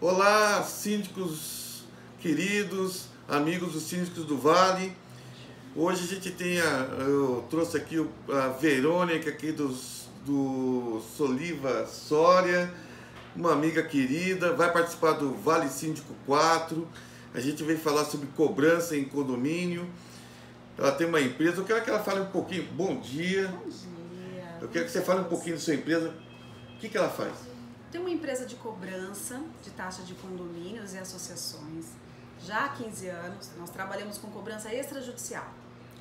Olá, síndicos queridos, amigos dos síndicos do Vale. Hoje a gente eu trouxe aqui a Verônica aqui do Soliva Soria, uma amiga querida, vai participar do Vale Síndico 4. A gente veio falar sobre cobrança em condomínio. Ela tem uma empresa, eu quero que ela fale um pouquinho. Bom dia. Bom dia. Eu quero que você fale um pouquinho da sua empresa. O que ela faz? Tem uma empresa de cobrança de taxa de condomínios e associações. Já há 15 anos, nós trabalhamos com cobrança extrajudicial.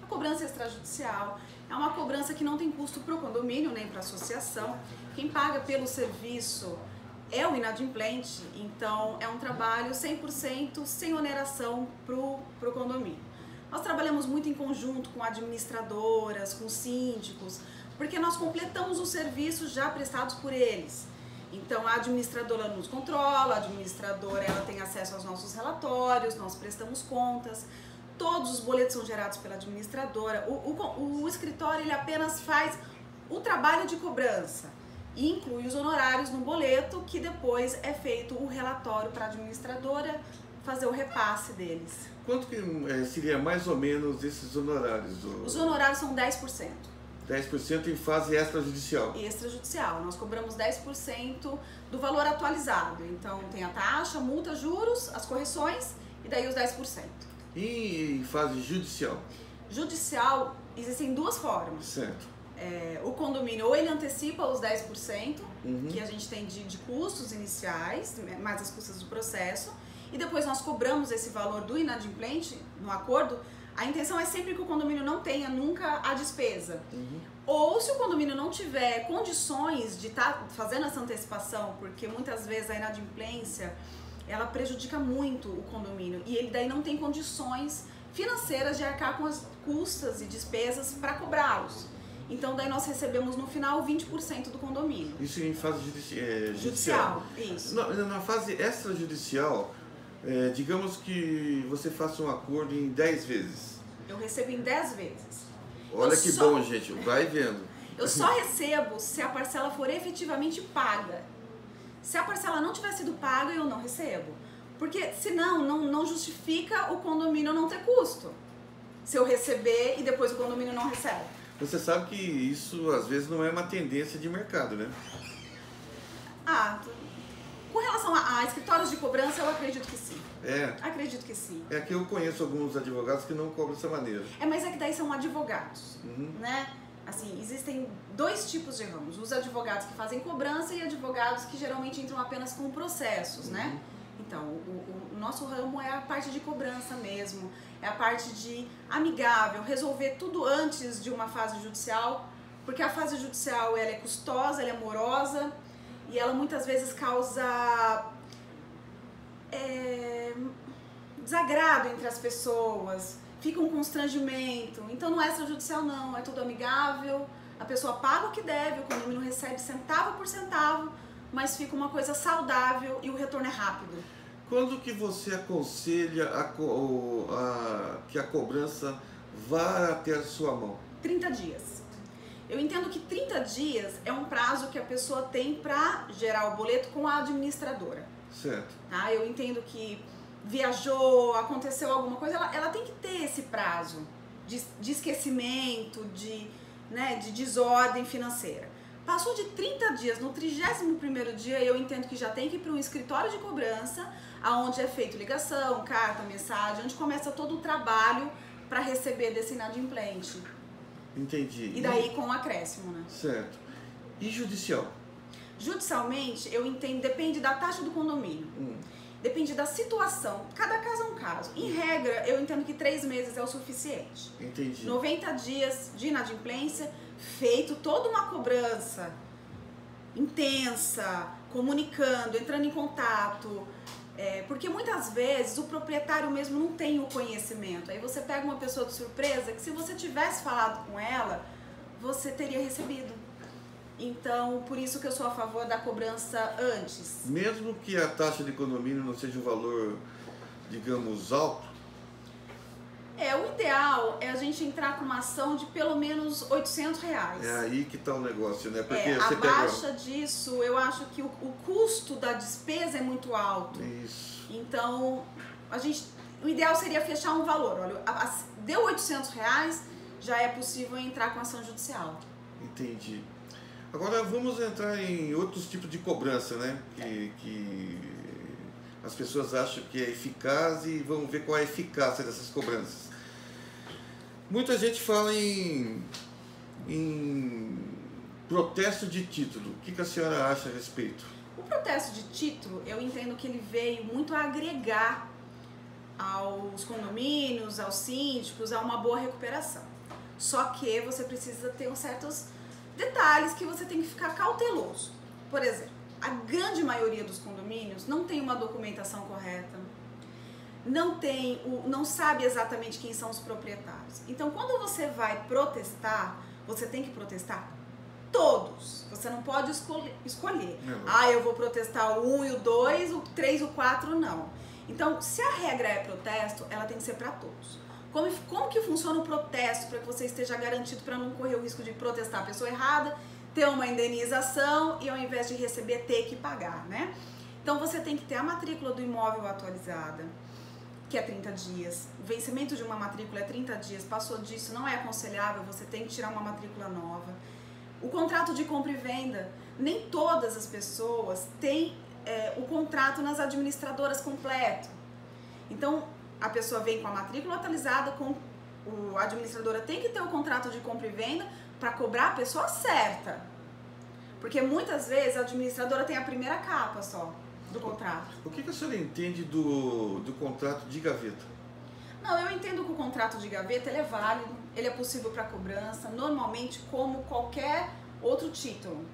A cobrança extrajudicial é uma cobrança que não tem custo para o condomínio nem para a associação. Quem paga pelo serviço é o inadimplente, então é um trabalho 100% sem oneração para o condomínio. Nós trabalhamos muito em conjunto com administradoras, com síndicos, porque nós completamos os serviços já prestados por eles. Então a administradora nos controla, a administradora ela tem acesso aos nossos relatórios, nós prestamos contas, todos os boletos são gerados pela administradora. O escritório ele apenas faz o trabalho de cobrança e inclui os honorários no boleto, que depois é feito o relatório para a administradora fazer o repasse deles. Quanto que seria mais ou menos esses honorários? Os honorários são 10%. 10% em fase extrajudicial. Extrajudicial. Nós cobramos 10% do valor atualizado. Então tem a taxa, multa, juros, as correções e daí os 10%. E em fase judicial? Judicial, existem duas formas. Certo. O condomínio ou ele antecipa os 10% que a gente tem de custos iniciais, mais as custas do processo, e depois nós cobramos esse valor do inadimplente no acordo. A intenção é sempre que o condomínio não tenha nunca a despesa. Ou se o condomínio não tiver condições de estar fazendo essa antecipação, porque muitas vezes a inadimplência ela prejudica muito o condomínio e ele daí não tem condições financeiras de arcar com as custas e despesas para cobrá-los. Então daí nós recebemos no final 20% do condomínio. Isso em fase judicial. Isso. Na fase extrajudicial, digamos que você faça um acordo em 10 vezes. Eu recebo em 10 vezes. Olha que bom, gente. Vai vendo. Eu só recebo se a parcela for efetivamente paga. Se a parcela não tiver sido paga, eu não recebo. Porque senão não justifica o condomínio não ter custo. Se eu receber e depois o condomínio não recebe. Você sabe que isso às vezes não é uma tendência de mercado, né? Com relação a escritórios de cobrança, eu acredito que sim. Acredito que sim. É que eu conheço alguns advogados que não cobram dessa maneira. Mas é que daí são advogados, né? Assim, existem dois tipos de ramos. Os advogados que fazem cobrança e advogados que geralmente entram apenas com processos, né? Então, o nosso ramo é a parte de cobrança mesmo, é a parte de amigável, resolver tudo antes de uma fase judicial, porque a fase judicial ela é custosa, ela é morosa e ela muitas vezes causa desagrado entre as pessoas, fica um constrangimento. Então no extrajudicial não, é tudo amigável, a pessoa paga o que deve, o condomínio recebe centavo por centavo, mas fica uma coisa saudável e o retorno é rápido. Quando que você aconselha que a cobrança vá até a sua mão? 30 dias. Eu entendo que 30 dias é um prazo que a pessoa tem para gerar o boleto com a administradora. Certo. Tá? Eu entendo que viajou, aconteceu alguma coisa, ela tem que ter esse prazo de esquecimento, de desordem financeira. Passou de 30 dias, no 31º dia eu entendo que já tem que ir para um escritório de cobrança, onde é feito ligação, carta, mensagem, onde começa todo o trabalho para receber desse inadimplente. Entendi. E daí com o acréscimo, né? Certo. E judicial? Judicialmente, eu entendo, depende da taxa do condomínio. Depende da situação. Cada caso é um caso. Em regra, eu entendo que 3 meses é o suficiente. Entendi. 90 dias de inadimplência, feito toda uma cobrança intensa, comunicando, entrando em contato. Porque muitas vezes o proprietário mesmo não tem o conhecimento. Aí você pega uma pessoa de surpresa que se você tivesse falado com ela, você teria recebido. Então, por isso que eu sou a favor da cobrança antes. Mesmo que a taxa de condomínio não seja um valor, digamos, alto? O ideal é a gente entrar com uma ação de pelo menos R$800. É aí que está o negócio, né? Porque você abaixo disso, eu acho que o custo da despesa é muito alto. Isso. Então, o ideal seria fechar um valor. Olha, deu R$800, já é possível entrar com ação judicial. Entendi. Agora vamos entrar em outros tipos de cobrança, né? Que as pessoas acham que é eficaz e vamos ver qual é a eficácia dessas cobranças. Muita gente fala em protesto de título. O que a senhora acha a respeito? O protesto de título, eu entendo que ele veio muito a agregar aos condomínios, aos síndicos, a uma boa recuperação. Só que você precisa ter certos detalhes que você tem que ficar cauteloso. Por exemplo, a grande maioria dos condomínios não tem uma documentação correta, não sabe exatamente quem são os proprietários. Então, quando você vai protestar, você tem que protestar todos. Você não pode escolher. Eu vou protestar o 1 e o 2, o 3 e o 4, não. Então, se a regra é protesto, ela tem que ser para todos. Como que funciona o protesto para que você esteja garantido para não correr o risco de protestar a pessoa errada, ter uma indenização e ao invés de receber, ter que pagar, né? Então, você tem que ter a matrícula do imóvel atualizada, que é 30 dias. O vencimento de uma matrícula é 30 dias. Passou disso, não é aconselhável, você tem que tirar uma matrícula nova. O contrato de compra e venda, nem todas as pessoas têm o contrato nas administradoras completo. Então, a pessoa vem com a matrícula atualizada, a administradora tem que ter o contrato de compra e venda para cobrar a pessoa certa. Porque muitas vezes a administradora tem a primeira capa só do contrato. O que a senhora entende do contrato de gaveta? Não, eu entendo que o contrato de gaveta ele é válido, ele é possível para cobrança, normalmente como qualquer outro título.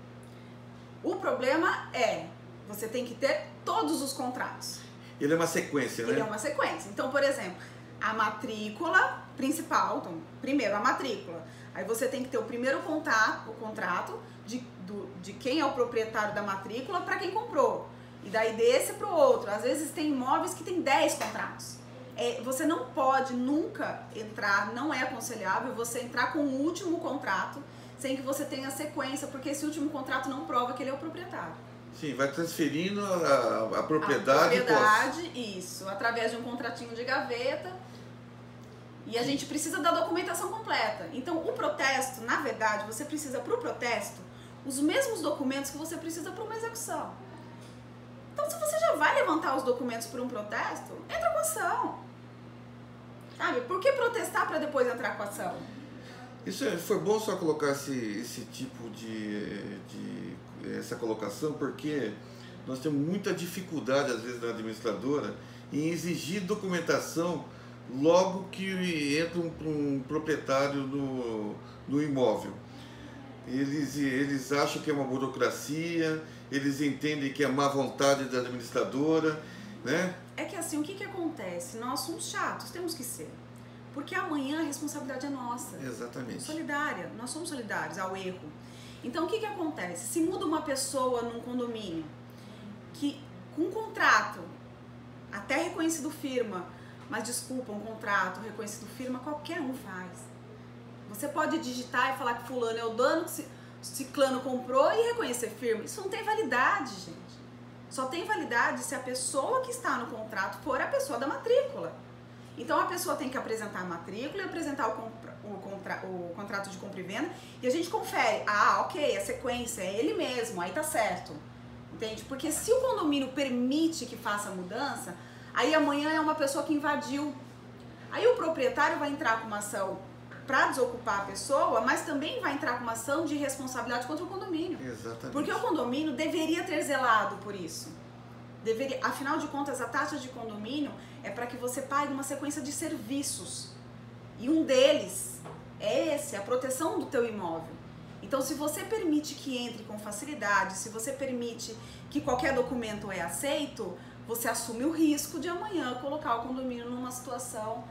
O problema é, você tem que ter todos os contratos. Ele é uma sequência, né? Ele é uma sequência. Então, por exemplo, a matrícula principal, então, primeiro a matrícula. Aí você tem que ter o primeiro contrato de quem é o proprietário da matrícula para quem comprou. E daí desse para o outro. Às vezes tem imóveis que tem 10 contratos. Você não pode nunca entrar, não é aconselhável você entrar com o último contrato sem que você tenha sequência, porque esse último contrato não prova que ele é o proprietário. Sim, vai transferindo a propriedade. A propriedade, isso, através de um contratinho de gaveta. E a gente precisa da documentação completa. Então, o protesto, na verdade, você precisa para o protesto os mesmos documentos que você precisa para uma execução. Então, se você já vai levantar os documentos para um protesto, entra com ação. Sabe? Por que protestar para depois entrar com ação? Foi bom só colocar esse tipo essa colocação, porque nós temos muita dificuldade, às vezes, na administradora, em exigir documentação logo que entra um proprietário no imóvel. Eles acham que é uma burocracia, eles entendem que é má vontade da administradora, né? É que assim, o que acontece? Nós somos chatos, temos que ser. Porque amanhã a responsabilidade é nossa. Exatamente. Solidária, nós somos solidários ao erro. Então, o que acontece? Se muda uma pessoa num condomínio que com um contrato, até reconhecido firma, mas desculpa, um contrato reconhecido firma, qualquer um faz. Você pode digitar e falar que fulano é o dono, que ciclano comprou e reconhecer firma. Isso não tem validade, gente. Só tem validade se a pessoa que está no contrato for a pessoa da matrícula. Então, a pessoa tem que apresentar a matrícula e apresentar o contrato de compra e venda e a gente confere. Ok, a sequência é ele mesmo, aí tá certo. Entende? Porque se o condomínio permite que faça a mudança, aí amanhã é uma pessoa que invadiu. Aí o proprietário vai entrar com uma ação para desocupar a pessoa, mas também vai entrar com uma ação de responsabilidade contra o condomínio. Exatamente. Porque o condomínio deveria ter zelado por isso. Afinal de contas, a taxa de condomínio é para que você pague uma sequência de serviços. E um deles é esse, a proteção do teu imóvel. Então, se você permite que entre com facilidade, se você permite que qualquer documento é aceito, você assume o risco de amanhã colocar o condomínio numa situação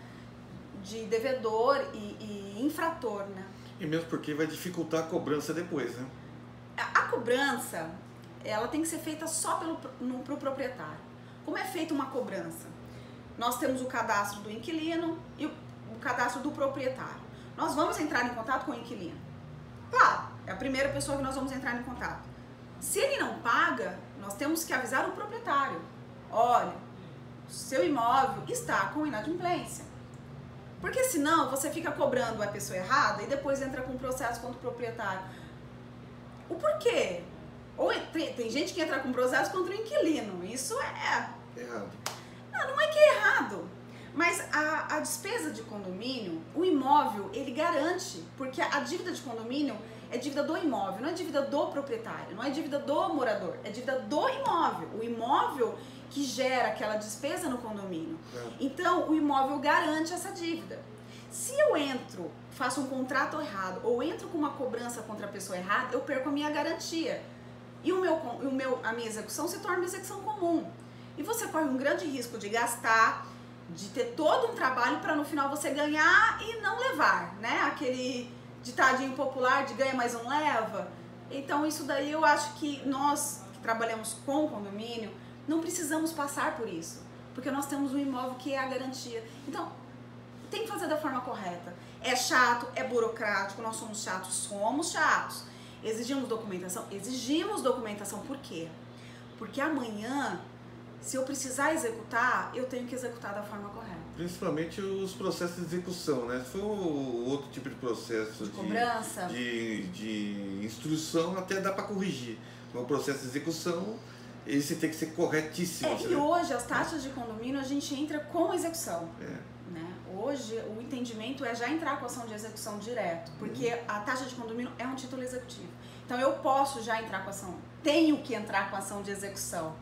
de devedor e infrator, né? E mesmo porque vai dificultar a cobrança depois, né? A cobrança, ela tem que ser feita só pro proprietário. Como é feita uma cobrança? Nós temos o cadastro do inquilino e o cadastro do proprietário. Nós vamos entrar em contato com o inquilino. Claro, é a primeira pessoa que nós vamos entrar em contato. Se ele não paga, nós temos que avisar o proprietário. Olha, seu imóvel está com inadimplência. Porque senão você fica cobrando a pessoa errada e depois entra com processo contra o proprietário. O porquê? Ou tem gente que entra com processo contra o inquilino. Isso é errado. Não é que é errado. Mas a despesa de condomínio, o imóvel, ele garante. Porque a dívida de condomínio é dívida do imóvel, não é dívida do proprietário, não é dívida do morador, é dívida do imóvel. O imóvel que gera aquela despesa no condomínio. Então, o imóvel garante essa dívida. Se eu entro, faço um contrato errado ou entro com uma cobrança contra a pessoa errada, eu perco a minha garantia. E a minha execução se torna uma execução comum. E você corre um grande risco de gastar, de ter todo um trabalho para no final você ganhar e não levar, né? Aquele ditadinho popular de ganha mais um leva. Então, isso daí eu acho que nós que trabalhamos com condomínio, não precisamos passar por isso, porque nós temos um imóvel que é a garantia. Então, tem que fazer da forma correta. É chato, é burocrático, nós somos chatos. Exigimos documentação, por quê? Porque amanhã, se eu precisar executar, eu tenho que executar da forma correta. Principalmente os processos de execução, né? Se for outro tipo de processo de cobrança, de instrução, até dá para corrigir. No processo de execução, esse tem que ser corretíssimo. E hoje, as taxas de condomínio, a gente entra com execução. Né? Hoje, o entendimento é já entrar com ação de execução direto, porque a taxa de condomínio é um título executivo. Então, eu posso já entrar com ação, tenho que entrar com ação de execução.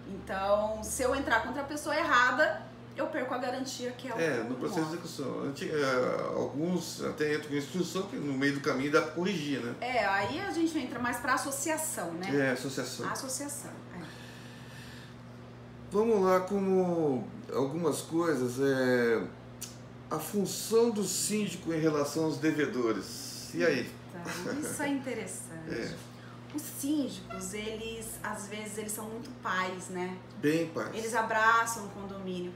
Então, se eu entrar contra a pessoa errada, eu perco a garantia que é o no processo de execução. Alguns até entram com instrução, que no meio do caminho dá para corrigir, né? Aí a gente entra mais para associação, né? Associação. Associação. Vamos lá, como algumas coisas, a função do síndico em relação aos devedores. E aí? Então, isso é interessante. Os síndicos, às vezes, eles são muito pais, né? Bem pais. Eles abraçam o condomínio.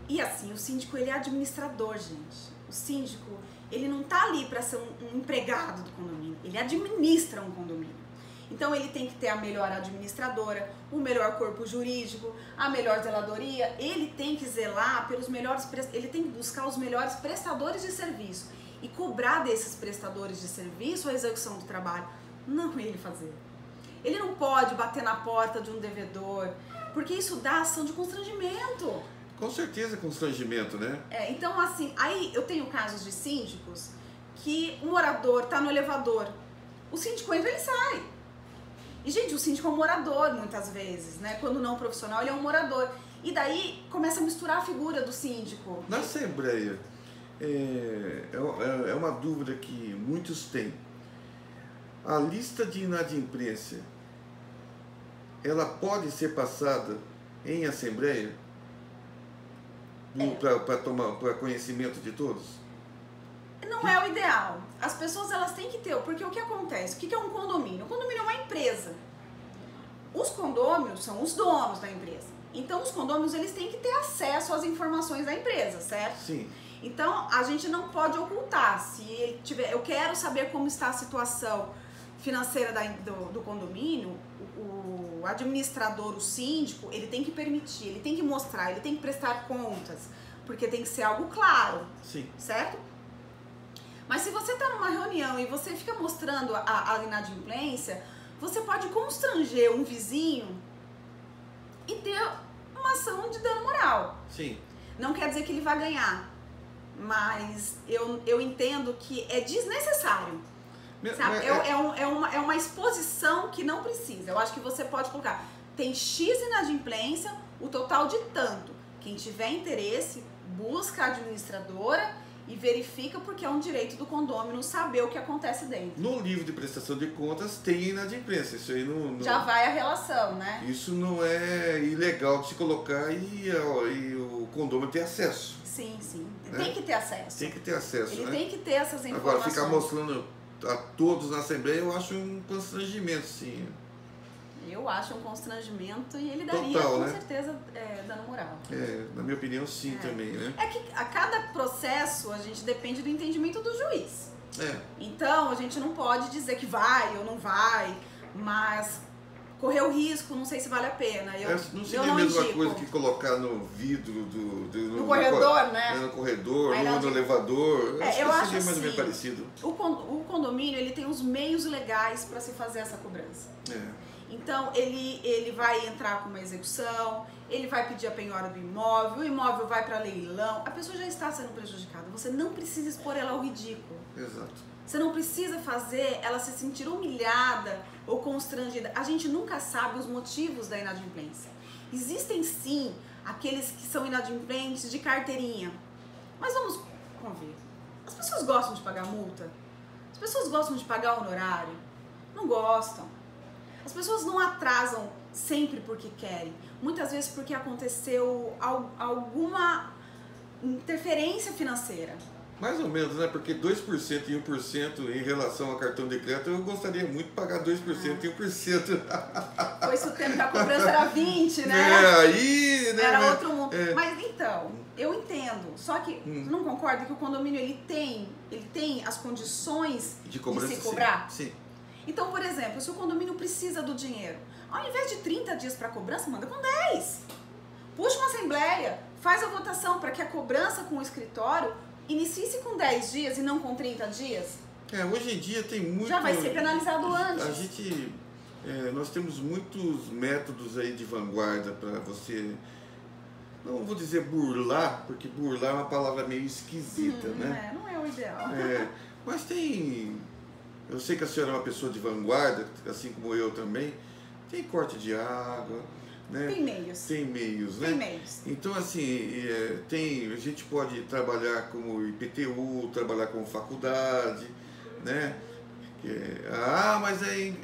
E assim, o síndico, ele é administrador, gente. O síndico, ele não tá ali para ser um empregado do condomínio. Ele administra um condomínio. Então, ele tem que ter a melhor administradora, o melhor corpo jurídico, a melhor zeladoria. Ele tem que zelar pelos melhores... Ele tem que buscar os melhores prestadores de serviço e cobrar desses prestadores de serviço a execução do trabalho. Não ele fazer. Ele não pode bater na porta de um devedor, porque isso dá ação de constrangimento. Com certeza constrangimento, né? Então, assim, aí eu tenho casos de síndicos que o morador tá no elevador, o síndico entra e ele sai. E, gente, o síndico é um morador, muitas vezes, né? Quando não profissional, ele é um morador. E daí começa a misturar a figura do síndico. Na Assembleia, é uma dúvida que muitos têm. A lista de inadimplência, ela pode ser passada em Assembleia? Para conhecimento de todos? Não é o ideal. As pessoas, elas têm que ter, porque o que acontece? O que é um condomínio? O condomínio é uma empresa. Os condôminos são os donos da empresa. Então, os condôminos, eles têm que ter acesso às informações da empresa, certo? Sim. Então, a gente não pode ocultar. Se ele tiver, eu quero saber como está a situação financeira do condomínio, o administrador, o síndico, ele tem que permitir, ele tem que mostrar, ele tem que prestar contas, porque tem que ser algo claro. Sim. Certo? Mas se você está numa reunião e você fica mostrando a inadimplência, você pode constranger um vizinho e ter uma ação de dano moral. Sim. Não quer dizer que ele vai ganhar, mas eu entendo que é desnecessário. Sabe? É uma exposição que não precisa. Eu acho que você pode colocar, tem X inadimplência, o total de tanto. Quem tiver interesse, busca a administradora e verifica, porque é um direito do condômino saber o que acontece dentro. No livro de prestação de contas tem inadimplência. Isso aí não... Já vai a relação, né? Isso não é ilegal de se colocar e o condômino ter acesso. Sim, sim. Né? Tem que ter acesso. Tem que ter acesso, Ele né? tem que ter essas informações. Agora, ficar mostrando a todos na Assembleia, eu acho um constrangimento, sim. Eu acho um constrangimento e ele daria, total, com né? certeza, dano moral. Na minha opinião, sim, também, né? É que a cada processo a gente depende do entendimento do juiz. Então, a gente não pode dizer que vai ou não vai, mas correr o risco, não sei se vale a pena. Não seria a mesma coisa que colocar no vidro no corredor, né? No corredor, ou no elevador. Eu acho seria mais ou menos assim, parecido. O condomínio, ele tem os meios legais para se fazer essa cobrança. Então, ele vai entrar com uma execução, ele vai pedir a penhora do imóvel, o imóvel vai para leilão, a pessoa já está sendo prejudicada. Você não precisa expor ela ao ridículo. Exato. Você não precisa fazer ela se sentir humilhada ou constrangida. A gente nunca sabe os motivos da inadimplência. Existem sim aqueles que são inadimplentes de carteirinha. Mas vamos convir. As pessoas gostam de pagar multa? As pessoas gostam de pagar honorário? Não gostam. As pessoas não atrasam sempre porque querem. Muitas vezes porque aconteceu alguma interferência financeira. Mais ou menos, né? Porque 2% e 1% em relação ao cartão de crédito, eu gostaria muito de pagar 2% e 1%. Foi isso o tempo que a cobrança era 20%, né? Aí... Né, era outro mundo. Mas então, eu entendo. Só que não concorda que o condomínio ele tem as condições de se cobrar? Sim. Então, por exemplo, se o condomínio precisa do dinheiro, ao invés de 30 dias para cobrança, manda com 10. Puxa uma assembleia, faz a votação para que a cobrança com o escritório inicie-se com 10 dias e não com 30 dias. Hoje em dia tem muito... Já vai ser penalizado antes. A gente... nós temos muitos métodos aí de vanguarda para você... Não vou dizer burlar, porque burlar é uma palavra meio esquisita, né? Não é o ideal. Mas tem... Eu sei que a senhora é uma pessoa de vanguarda, assim como eu também. Tem corte de água, né? Tem meios. Tem meios, né? Tem meios. Então, assim, a gente pode trabalhar como IPTU, trabalhar como faculdade, né? Mas aí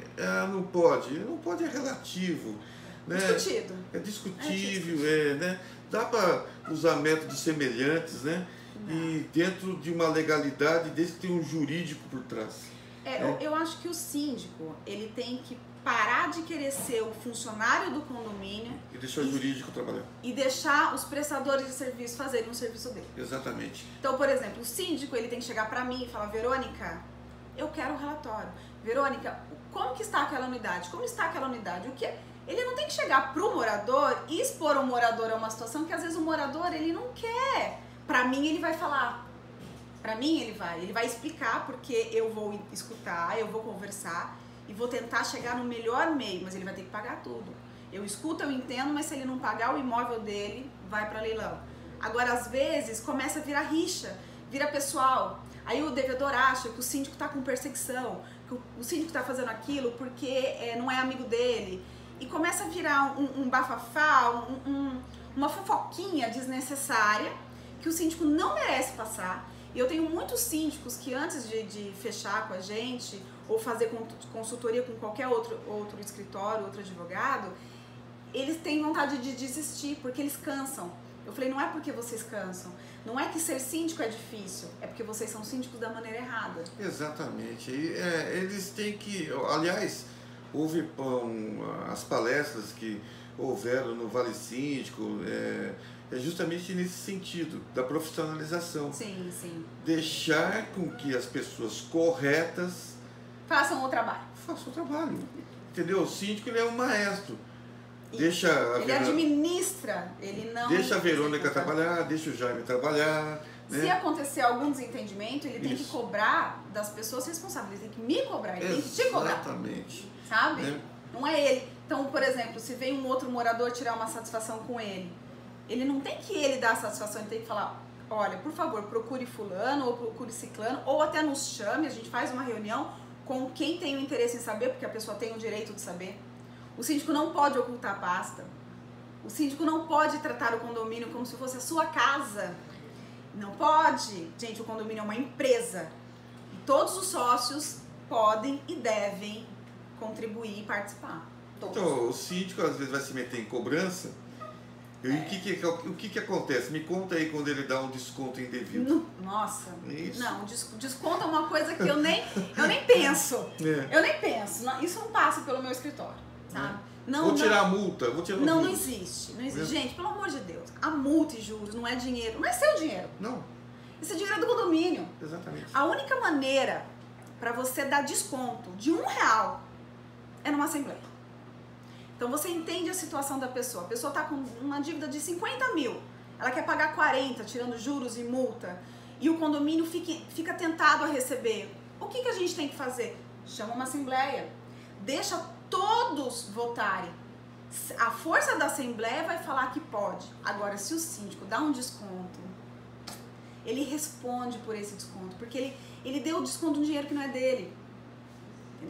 não pode. Não pode é relativo. Né? Discutido. É discutível, né? Dá para usar métodos semelhantes, né? Não. E dentro de uma legalidade, desde que tenha um jurídico por trás. Eu acho que o síndico, ele tem que parar de querer ser o funcionário do condomínio e deixar o jurídico trabalhar. E deixar os prestadores de serviço fazerem o serviço dele. Exatamente. Então, por exemplo, o síndico, ele tem que chegar para mim e falar: Verônica, eu quero um relatório. Verônica, como que está aquela unidade? Como está aquela unidade? O que é? Ele não tem que chegar pro morador e expor o morador a uma situação que às vezes o morador ele não quer. Para mim ele vai falar. Para mim ele vai explicar, porque eu vou escutar, eu vou conversar e vou tentar chegar no melhor meio, mas ele vai ter que pagar tudo. Eu escuto, eu entendo, mas se ele não pagar, o imóvel dele vai para leilão. Agora, às vezes, começa a virar rixa, vira pessoal. Aí o devedor acha que o síndico está com perseguição, que o síndico está fazendo aquilo porque não é amigo dele. E começa a virar um bafafá, uma fofoquinha desnecessária que o síndico não merece passar. E eu tenho muitos síndicos que antes de fechar com a gente ou fazer consultoria com qualquer outro escritório, outro advogado, eles têm vontade de desistir porque eles cansam. Eu falei: não é porque vocês cansam, não é que ser síndico é difícil, é porque vocês são síndicos da maneira errada. Exatamente. Eles têm que... Aliás, houve as palestras que houveram no Vale Síndico, é justamente nesse sentido, da profissionalização. Sim, sim. Deixar com que as pessoas corretas façam o trabalho. Façam o trabalho. Entendeu? O síndico, ele é um maestro. Ele administra, ele não... Deixa a Verônica trabalhar, deixa o Jaime trabalhar. Né? Se acontecer algum desentendimento, ele tem que cobrar das pessoas responsáveis. Ele tem que me cobrar, ele tem que te cobrar. Exatamente. Sabe? Não é ele. Então, por exemplo, se vem um outro morador tirar uma satisfação com ele, ele não tem que ele dar a satisfação, ele tem que falar: olha, por favor, procure fulano ou procure ciclano, ou até nos chame, a gente faz uma reunião com quem tem o interesse em saber, porque a pessoa tem o direito de saber. O síndico não pode ocultar a pasta. O síndico não pode tratar o condomínio como se fosse a sua casa. Não pode. Gente, o condomínio é uma empresa. E todos os sócios podem e devem contribuir e participar. Todos. Então, o síndico às vezes vai se meter em cobrança. E o que acontece? Me conta aí quando ele dá um desconto indevido. Nossa, isso. Não, desconto é uma coisa que eu nem penso. Eu nem penso. Isso não passa pelo meu escritório, sabe? Vou tirar a multa, vou tirar o Não, juros. não existe. Gente, pelo amor de Deus, a multa e juros não é dinheiro, não é seu dinheiro. Não. Esse dinheiro é do condomínio. Exatamente. A única maneira para você dar desconto de R$1 é numa assembleia. Então você entende a situação da pessoa. A pessoa está com uma dívida de 50 mil, ela quer pagar 40, tirando juros e multa, e o condomínio fica tentado a receber. O que a gente tem que fazer? Chama uma assembleia, deixa todos votarem. A força da assembleia vai falar que pode. Agora, se o síndico dá um desconto, ele responde por esse desconto, porque ele deu o desconto de dinheiro que não é dele.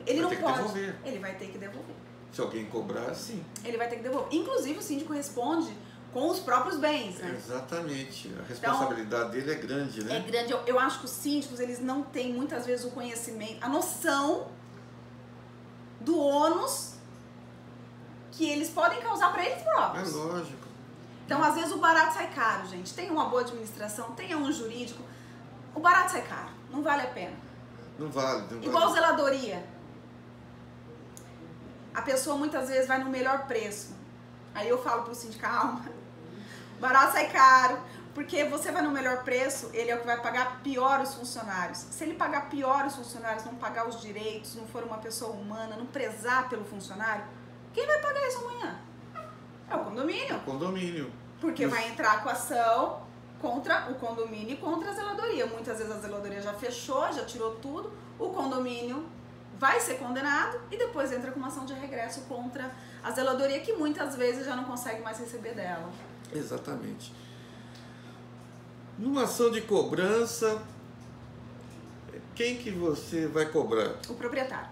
Ele não pode. Devolver. Ele vai ter que devolver. Se alguém cobrar, sim. Ele vai ter que devolver. Inclusive, o síndico responde com os próprios bens, né? Exatamente. A responsabilidade dele é grande, né? É grande. Eu acho que os síndicos, eles não têm muitas vezes o conhecimento, a noção do ônus que eles podem causar para eles próprios. É lógico. Então, às vezes, o barato sai caro, gente. Tenha uma boa administração, tenha um jurídico. O barato sai caro. Não vale a pena. Não vale. Igual zeladoria. A pessoa, muitas vezes, vai no melhor preço. Aí eu falo pro síndico, calma. O barato sai caro. Porque você vai no melhor preço, ele é o que vai pagar pior os funcionários. Se ele pagar pior os funcionários, não pagar os direitos, não for uma pessoa humana, não prezar pelo funcionário, quem vai pagar isso amanhã? É o condomínio. É o condomínio. Porque vai entrar com ação contra o condomínio e contra a zeladoria. Muitas vezes a zeladoria já fechou, já tirou tudo, o condomínio vai ser condenado e depois entra com uma ação de regresso contra a zeladoria, que muitas vezes já não consegue mais receber dela. Exatamente. Numa ação de cobrança, quem que você vai cobrar? O proprietário.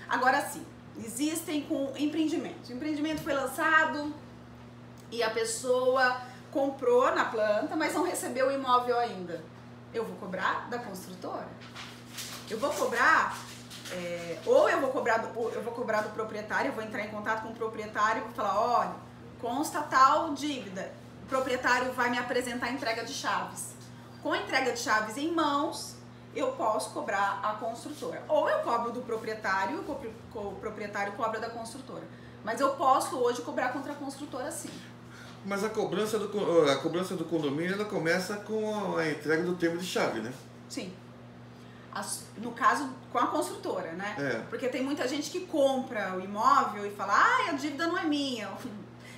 Agora sim, existem com empreendimentos. O empreendimento foi lançado e a pessoa comprou na planta, mas não recebeu o imóvel ainda. Eu vou cobrar da construtora? Eu vou cobrar, ou eu vou cobrar do proprietário, eu vou entrar em contato com o proprietário e vou falar, olha, consta tal dívida. O proprietário vai me apresentar a entrega de chaves. Com a entrega de chaves em mãos, eu posso cobrar a construtora. Ou eu cobro do proprietário, o proprietário cobra da construtora. Mas eu posso hoje cobrar contra a construtora, sim. Mas a cobrança do condomínio, ela começa com a entrega do termo de chave, né? Sim. No caso, com a construtora, né? É. Porque tem muita gente que compra o imóvel e fala, ah, a dívida não é minha.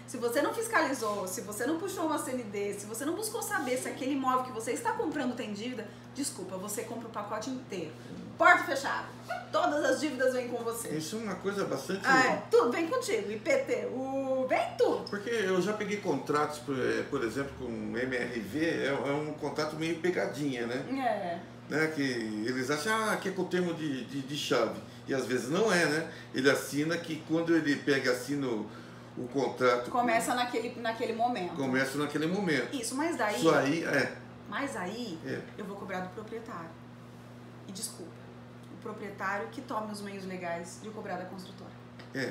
Se você não fiscalizou, se você não puxou uma CND, se você não buscou saber se aquele imóvel que você está comprando tem dívida, desculpa, você compra o pacote inteiro. Porta fechada. Todas as dívidas vêm com você. Isso é uma coisa bastante... tudo vem contigo. IPT, vem tudo. Porque eu já peguei contratos, por exemplo, com MRV, é um contrato meio pegadinha, né? Né? Que eles acham que é com o termo de chave. E às vezes não é, né? Ele assina que quando ele pega e assina o contrato... Começa naquele momento. Começa naquele momento. Isso, mas daí... Isso aí, Mas aí, eu vou cobrar do proprietário. E desculpa, o proprietário que tome os meios legais de cobrar da construtora.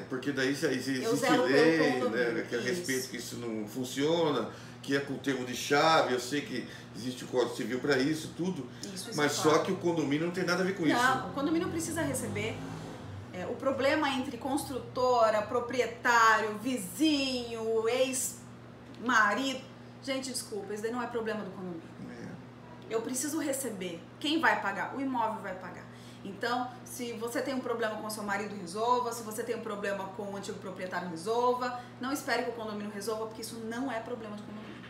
Porque daí se existe lei, né, que a respeito que isso não funciona, que é com o termo de chave, eu sei que existe o Código Civil para isso, tudo, mas só que o condomínio não tem nada a ver com isso. Não, o condomínio precisa receber. O problema entre construtora, proprietário, vizinho, ex-marido, gente, desculpa, isso daí não é problema do condomínio. Eu preciso receber. Quem vai pagar? O imóvel vai pagar. Então, se você tem um problema com o seu marido, resolva. Se você tem um problema com o antigo proprietário, resolva. Não espere que o condomínio resolva, porque isso não é problema de condomínio.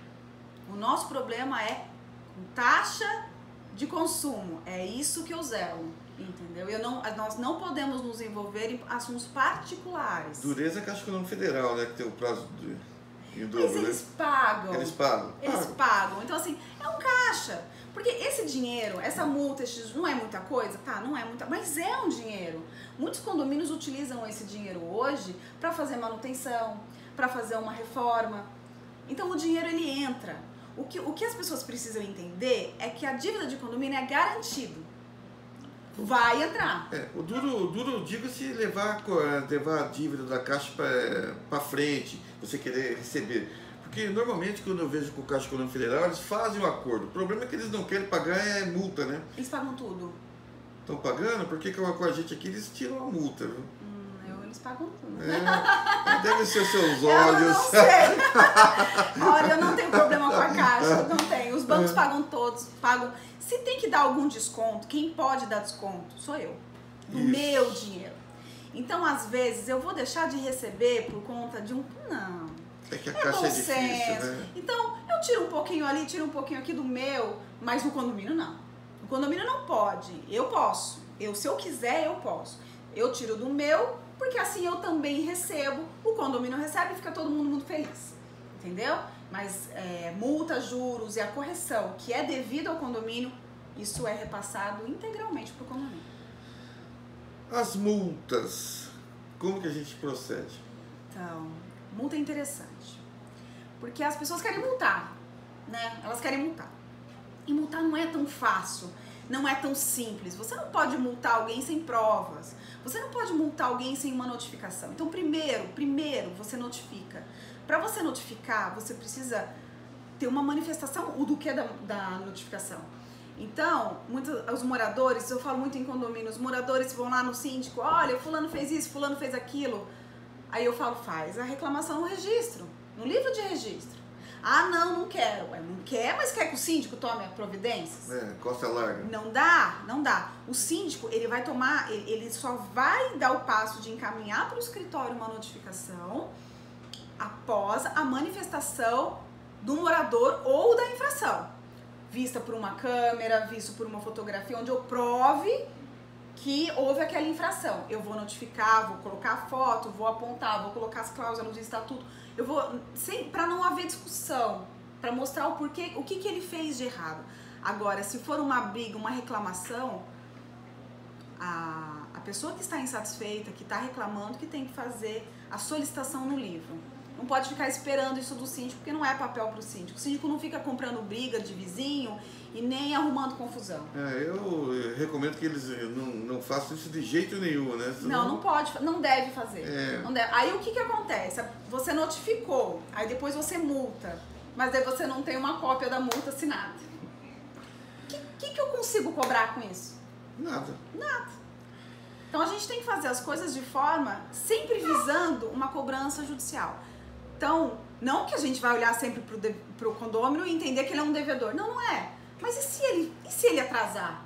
O nosso problema é com taxa de consumo. É isso que eu zelo, entendeu? Nós não podemos nos envolver em assuntos particulares. Dureza que acho que é o nome federal, né? Que tem o prazo em dobro, mas eles pagam. Eles pagam. Eles pagam. Então, assim, é um caixa. Porque esse dinheiro, essa multa, não é muita coisa? Tá, não é muita, mas é um dinheiro. Muitos condomínios utilizam esse dinheiro hoje para fazer manutenção, para fazer uma reforma. Então, o dinheiro, ele entra. O que as pessoas precisam entender é que a dívida de condomínio é garantido. Vai entrar. O duro digo se levar a dívida da Caixa para frente, você querer receber. Porque normalmente quando eu vejo com o Caixa Econômica Federal, eles fazem um acordo. O problema é que eles não querem pagar multa, né? Eles pagam tudo. Estão pagando? Porque com a gente aqui eles tiram a multa, viu? eles pagam tudo. Deve ser seus olhos. Eu não sei. Olha, eu não tenho problema com a caixa, não tenho. Os bancos pagam todos, pagam. Se tem que dar algum desconto, quem pode dar desconto sou eu, do meu dinheiro. Então, às vezes, eu vou deixar de receber por conta de um... Não. É que a caixa é difícil, né? Então, eu tiro um pouquinho ali, tiro um pouquinho aqui do meu, mas no condomínio não. No condomínio não pode. Eu posso. Se eu quiser, eu posso. Eu tiro do meu, porque assim eu também recebo, o condomínio recebe e fica todo mundo muito feliz. Entendeu? Mas multa, juros e a correção que é devido ao condomínio, isso é repassado integralmente para o condomínio. As multas, como que a gente procede? Então, multa é interessante. Porque as pessoas querem multar, né? Elas querem multar. E multar não é tão fácil, não é tão simples. Você não pode multar alguém sem provas. Você não pode multar alguém sem uma notificação. Então, primeiro você notifica. Para você notificar, você precisa ter uma manifestação do que é da notificação. Então, os moradores, eu falo muito em condomínio, os moradores vão lá no síndico, olha, fulano fez isso, fulano fez aquilo. Aí eu falo, faz a reclamação no registro, no livro de registro. Ah, não quero. Não quer, mas quer que o síndico tome providências? Costa larga. Não dá. O síndico, ele vai tomar, ele só vai dar o passo de encaminhar para o escritório uma notificação após a manifestação do morador ou da infração. Vista por uma câmera, visto por uma fotografia, onde eu prove que houve aquela infração. Eu vou notificar, vou colocar a foto, vou apontar, vou colocar as cláusulas do estatuto. Eu vou, para não haver discussão, para mostrar o porquê, o que ele fez de errado. Agora, se for uma briga, uma reclamação, a pessoa que está insatisfeita, que está reclamando, que tem que fazer a solicitação no livro. Não pode ficar esperando isso do síndico, porque não é papel para o síndico. O síndico não fica comprando briga de vizinho e nem arrumando confusão. Eu recomendo que eles não façam isso de jeito nenhum, né? Senão... Não pode, não deve fazer. Não deve. Aí o que acontece? Você notificou, aí depois você multa, mas aí você não tem uma cópia da multa assinada. O que eu consigo cobrar com isso? Nada. Então a gente tem que fazer as coisas de forma sempre visando uma cobrança judicial. Então, não que a gente vai olhar sempre pro condômino e entender que ele é um devedor. Não é. Mas e se ele atrasar?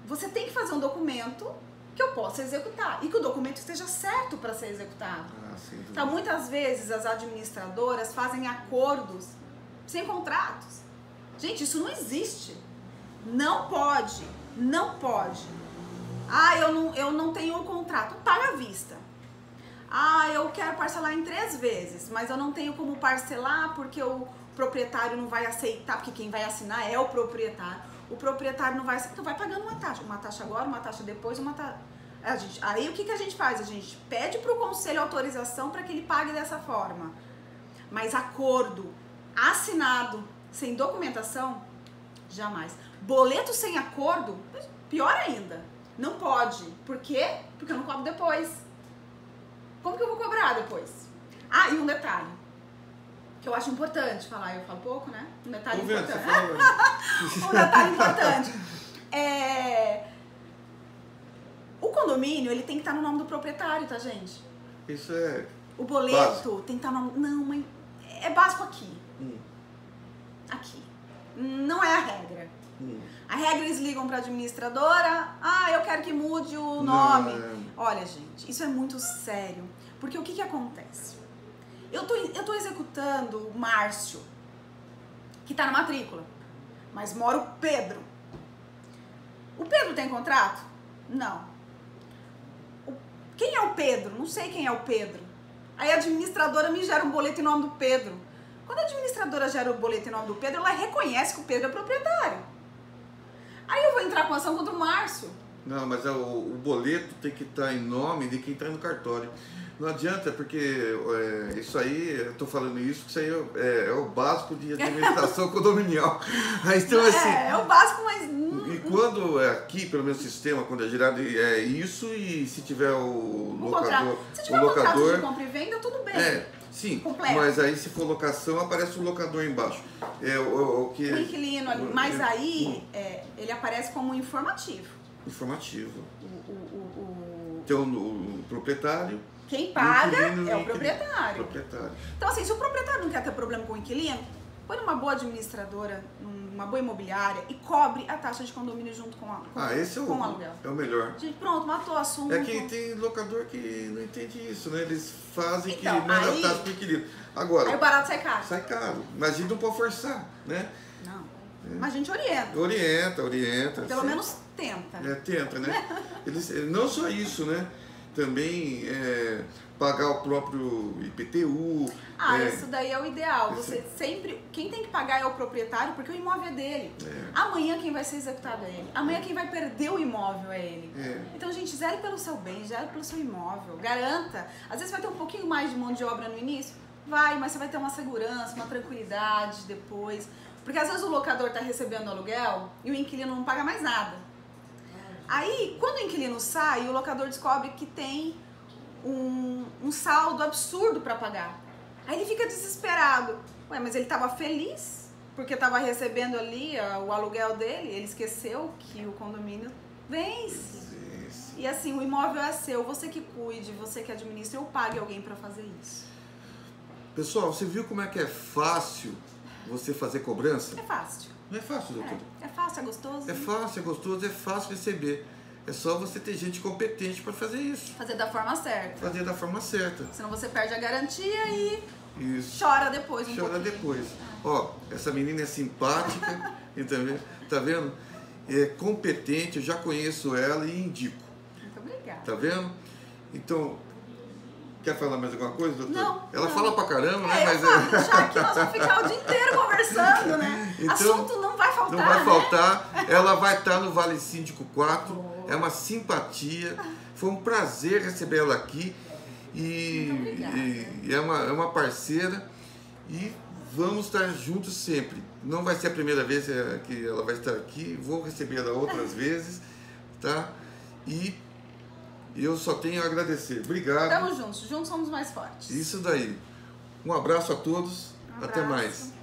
Você tem que fazer um documento que eu possa executar e que o documento esteja certo para ser executado. Então, muitas vezes as administradoras fazem acordos sem contratos. Gente, isso não existe. Não pode. Ah, eu não tenho um contrato. Paga à vista. Ah, eu quero parcelar em 3 vezes, mas eu não tenho como parcelar porque o proprietário não vai aceitar, porque quem vai assinar é o proprietário. O proprietário não vai aceitar, então vai pagando uma taxa agora, uma taxa depois, uma taxa... Aí o que a gente faz? A gente pede para o conselho autorização para que ele pague dessa forma. Mas acordo assinado sem documentação, jamais. Boleto sem acordo, pior ainda. Não pode. Por quê? Porque eu não cobro depois. Como que eu vou cobrar depois? Ah, e um detalhe que eu acho importante falar. Eu falo pouco, né? Um detalhe importante. Um detalhe importante. O condomínio, ele tem que estar no nome do proprietário, tá, gente? Isso é... O boleto básico. Tem que estar no nome... Não, mas é básico aqui. Aqui. Não é a regra. A regra, eles ligam para a administradora, eu quero que mude o nome. Olha, gente, isso é muito sério, porque o que acontece? Eu tô executando o Márcio, que tá na matrícula, mas mora o Pedro. O Pedro tem contrato? Não. Quem é o Pedro? Não sei quem é o Pedro. Aí a administradora me gera um boleto em nome do Pedro. Quando a administradora gera o boleto em nome do Pedro, ela reconhece que o Pedro é proprietário. Aí eu vou entrar com ação contra o Márcio. Não, mas o boleto tem que estar em nome de quem está no cartório. Não adianta, porque isso aí, eu estou falando isso, porque isso aí é o básico de administração condominial. Então, assim, é o básico, mas... E quando é aqui, pelo menos o sistema, quando é gerado, é isso, e se tiver o locador... Se tiver o contrato de compra e venda, tudo bem. Sim, completo. Mas aí se for locação, aparece o locador embaixo. O inquilino ali, mas aí ele aparece como informativo. Informativo. tem o proprietário. Quem paga inquilino, é o proprietário. proprietário. Então, assim, se o proprietário não quer ter problema com o inquilino, põe numa boa administradora, numa boa imobiliária e cobre a taxa de condomínio junto com Esse é com o aluguel. É o melhor. Gente, pronto, matou o assunto. É que tem locador que não entende isso, né? Eles fazem Então, que manda aí- a taxa pro inquilino. Agora, Aí o barato sai caro. sai caro. Mas a gente não pode forçar, né? Não. Mas a gente orienta. Orienta. Pelo sim. menos tenta. Tenta, né? Eles, não só isso, né? Também pagar o próprio IPTU. Isso daí é o ideal. Você sempre. Quem tem que pagar é o proprietário, porque o imóvel é dele. Amanhã quem vai ser executado é ele. Amanhã quem vai perder o imóvel é ele. Então, gente, zere pelo seu bem, zere pelo seu imóvel. Garanta. Às vezes vai ter um pouquinho mais de mão de obra no início. Vai, mas você vai ter uma segurança, uma tranquilidade depois. Porque às vezes o locador está recebendo aluguel e o inquilino não paga mais nada. Aí, quando o inquilino sai, o locador descobre que tem um saldo absurdo para pagar. Aí ele fica desesperado. Ué, mas ele estava feliz porque estava recebendo ali o aluguel dele. Ele esqueceu que o condomínio vence. E assim, o imóvel é seu, você que cuide, você que administre, ou pague alguém para fazer isso. Pessoal, você viu como é que é fácil você fazer cobrança? É fácil. Não é fácil, doutor? É fácil, é gostoso. É fácil, é gostoso, é fácil receber. É só você ter gente competente para fazer isso. Fazer da forma certa. Fazer da forma certa. Senão você perde a garantia e Isso. chora depois um Chora pouquinho. depois. Ó, essa menina é simpática, tá vendo? É competente, eu já conheço ela e indico. Muito obrigada. Tá vendo? Então, quer falar mais alguma coisa, doutor? Não. Ela fala pra caramba, né? Eu Mas falo, já aqui nós vamos ficar o dia inteiro conversando, né? Então, assunto não vai faltar, não vai né? faltar. Ela vai estar no Vale Síndico 4. É uma simpatia. Foi um prazer receber ela aqui. E é uma parceira. E vamos estar juntos sempre. Não vai ser a primeira vez que ela vai estar aqui. Vou receber ela outras vezes. Tá? E eu só tenho a agradecer. Obrigado. Estamos juntos. Juntos somos mais fortes. Isso daí. Um abraço a todos. Um Até abraço. mais.